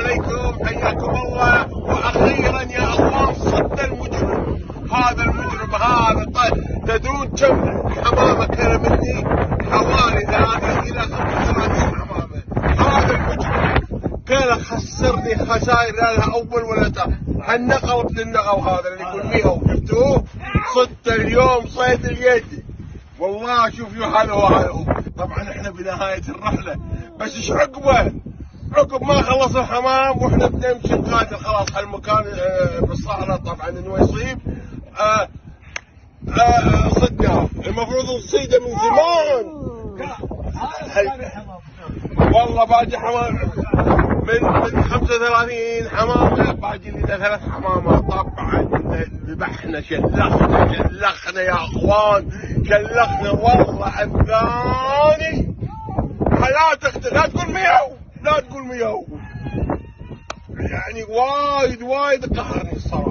عليكم، حياكم الله. واخيرا يا الله صد المجرم، هذا المجرم هذا. تدرون كم حمامه كان مني؟ حوالي 30 الى 35 حمامه. هذا المجرم كان خسرني خسائر لا لها اول ولا ثاني. هالنقل ابن النقل هذا اللي يقول ميهو، شفتوه؟ صدت اليوم صيد اليد والله. شوفوا هذا هو. طبعا احنا بنهايه الرحله، بس ايش عقبه؟ عقب ما خلص الحمام واحنا بنمشي نقاتل خلاص هالمكان بالصحراء طبعا انه يصيب. صدناه، المفروض نصيده من زمان. والله باقي حمام من 35 حمامه، باقي لنا 3 حمامات. طبعا ذبحنا، شلخنا يا اخوان، شلخنا والله. الثاني لا تقول مياو، لا تقول مياو، يعني وايد قهرني الصراحه.